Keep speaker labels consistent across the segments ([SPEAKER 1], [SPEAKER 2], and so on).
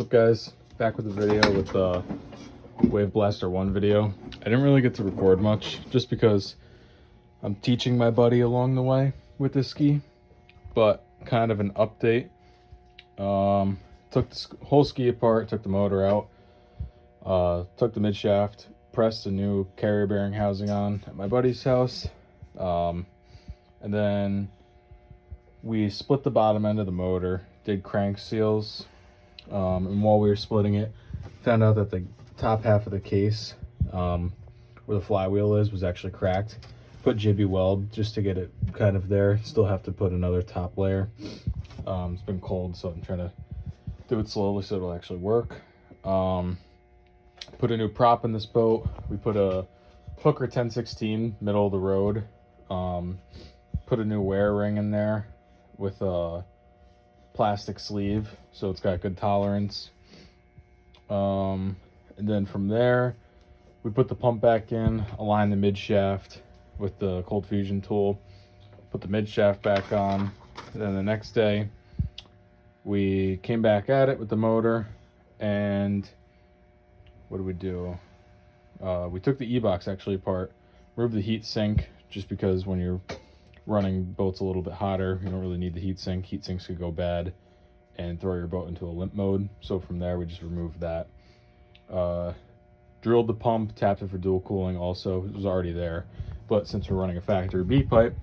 [SPEAKER 1] What's up, guys? Back with the video with the Wave Blaster 1 video. I didn't really get to record much just because I'm teaching my buddy along the way with this ski, but kind of an update. Took the whole ski apart, took the motor out, took the midshaft, pressed a new carrier bearing housing on at my buddy's house, and then we split the bottom end of the motor, did crank seals, and while we were splitting it, found out that the top half of the case, where the flywheel is, was actually cracked. Put jibby weld just to get it kind of there. Still have to put another top layer. It's been cold, so I'm trying to do it slowly so it'll actually work. Put a new prop in this boat. We put a Hooker 1016 middle of the road. Put a new wear ring in there with a plastic sleeve, so it's got good tolerance. And then from there, we put the pump back in, aligned the mid shaft with the cold fusion tool, put the mid shaft back on. And then the next day, we came back at it with the motor, and what did we do? We took the E-box actually apart, removed the heat sink, just because when you're running boats a little bit hotter, you don't really need the heat sink. Heat sinks could go bad and throw your boat into a limp mode. So from there, we just removed that. Drilled the pump, tapped it for dual cooling also. It was already there, but since we're running a factory B pipe,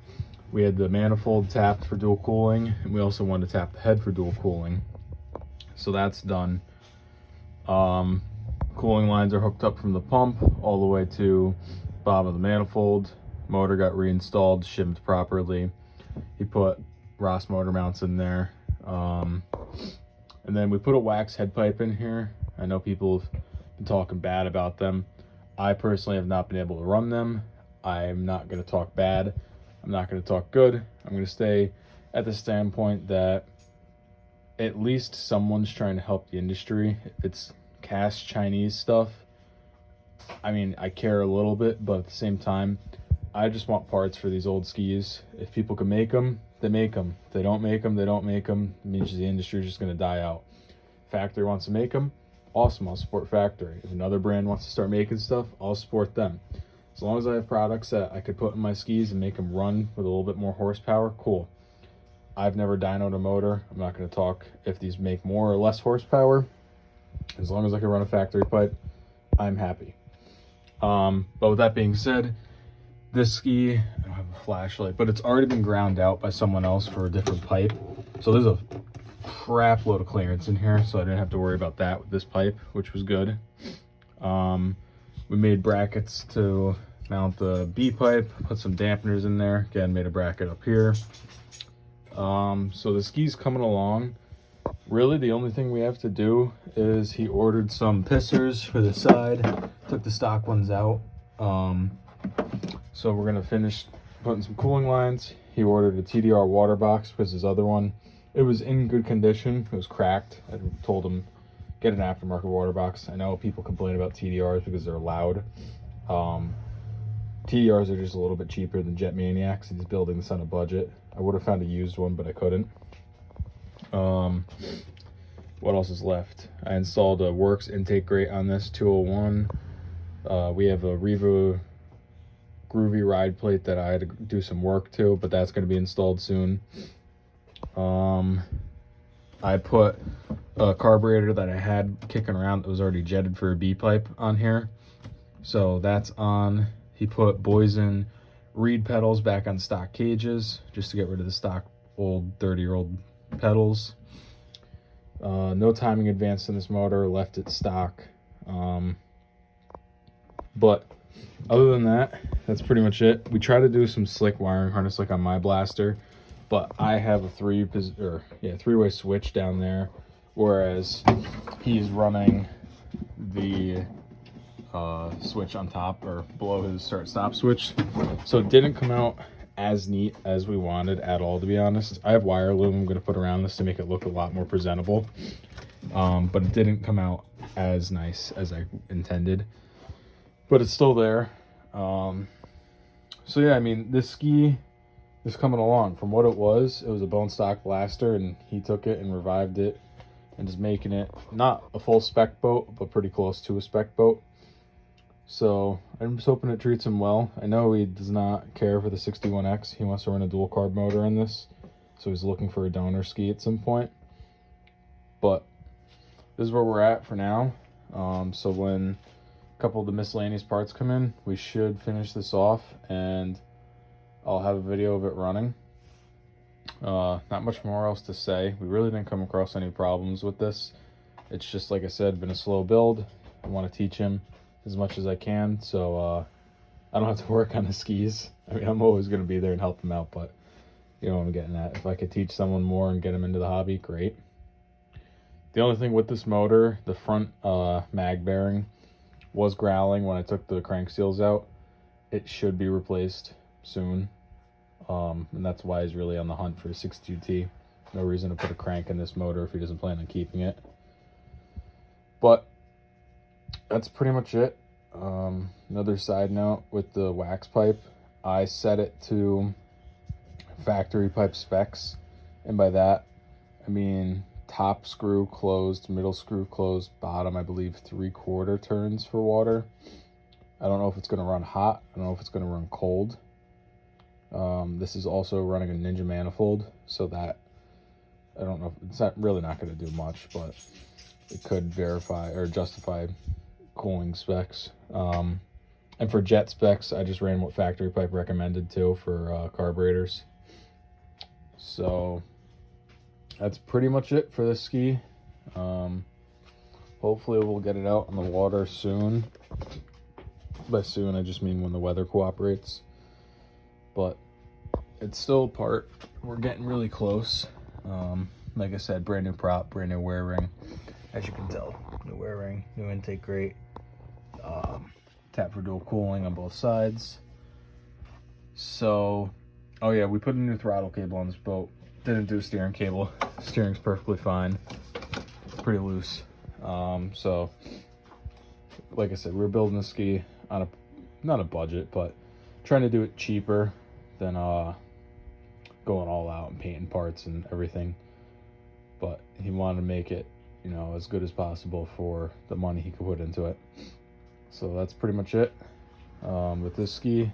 [SPEAKER 1] we had the manifold tapped for dual cooling, and we also wanted to tap the head for dual cooling. So that's done. Cooling lines are hooked up from the pump all the way to bottom of the manifold. Motor got reinstalled, shimmed properly. He put Ross motor mounts in there. And then we put a wax head pipe in here. I know people have been talking bad about them. I personally have not been able to run them. I'm not going to talk bad. I'm not going to talk good. I'm going to stay at the standpoint that at least someone's trying to help the industry. If it's cast Chinese stuff, I mean, I care a little bit, but at the same time, I just want parts for these old skis. If people can make them, they make them. If they don't make them, they don't make them. It means the industry is just going to die out. Factory wants to make them, awesome, I'll support factory. If another brand wants to start making stuff, I'll support them. As long as I have products that I could put in my skis and make them run with a little bit more horsepower, cool. I've never dynoed a motor. I'm not going to talk if these make more or less horsepower. As long as I can run a factory pipe, I'm happy. But with that being said, this ski, I don't have a flashlight, but it's already been ground out by someone else for a different pipe. So there's a crap load of clearance in here, so I didn't have to worry about that with this pipe, which was good. We made brackets to mount the B pipe, put some dampeners in there. Again, made a bracket up here. So the ski's coming along. Really, the only thing we have to do is he ordered some pissers for the side, took the stock ones out. So we're gonna finish putting some cooling lines. He ordered a TDR water box because his other one, it was in good condition. It was cracked. I told him, get an aftermarket water box. I know people complain about TDRs because they're loud. TDRs are just a little bit cheaper than Jet Maniacs. He's building this on a budget. I would have found a used one, but I couldn't. What else is left? I installed a Works intake grate on this 201. We have a Riva Groovy ride plate that I had to do some work to, but that's going to be installed soon. I put a carburetor that I had kicking around that was already jetted for a B pipe on here, so that's on. He put Boysen reed pedals back on stock cages just to get rid of the stock old 30-year-old pedals. No timing advance in this motor, left it stock. But other than that, that's pretty much it. We try to do some slick wiring harness like on my blaster, but I have a three-way switch down there, whereas he's running the switch on top or below his start-stop switch. So it didn't come out as neat as we wanted at all, to be honest. I have wire loom I'm going to put around this to make it look a lot more presentable, but it didn't come out as nice as I intended, but it's still there. So yeah, I mean, this ski is coming along. From what it was a bone stock blaster, and he took it and revived it and is making it not a full spec boat, but pretty close to a spec boat. So I'm just hoping it treats him well. I know he does not care for the 61X. He wants to run a dual carb motor in this, so he's looking for a donor ski at some point. But this is where we're at for now. So when a couple of the miscellaneous parts come in, we should finish this off, and I'll have a video of it running. Not much more else to say. We really didn't come across any problems with this. It's just, like I said, been a slow build. I want to teach him as much as I can, so I don't have to work on the skis. I mean, I'm always going to be there and help him out, but you know what I'm getting at. If I could teach someone more and get him into the hobby, great. The only thing with this motor, the front mag bearing was growling when I took the crank seals out. It should be replaced soon, and that's why he's really on the hunt for a 62T. No reason to put a crank in this motor if he doesn't plan on keeping it. But that's pretty much it. Another side note with the wax pipe, I set it to factory pipe specs, and by that I mean top screw closed, middle screw closed, bottom I believe 3/4 turns for water. I don't know if it's going to run hot. I don't know if it's going to run cold. This is also running a Ninja manifold, so that I don't know, it's not really not going to do much, but it could verify or justify cooling specs. And for jet specs, I just ran what factory pipe recommended too for carburetors. So that's pretty much it for this ski. Hopefully we'll get it out on the water soon. By soon, I just mean when the weather cooperates. But it's still apart. We're getting really close. Like I said, brand new prop, brand new wear ring. As you can tell, new wear ring, new intake grate. Tap for dual cooling on both sides. So, oh yeah, we put a new throttle cable on this boat. Didn't do steering cable. Steering's perfectly fine. Pretty loose. So, like I said, we're building a ski on a, not a budget, but trying to do it cheaper than going all out and painting parts and everything. But he wanted to make it, you know, as good as possible for the money he could put into it. So that's pretty much it with this ski.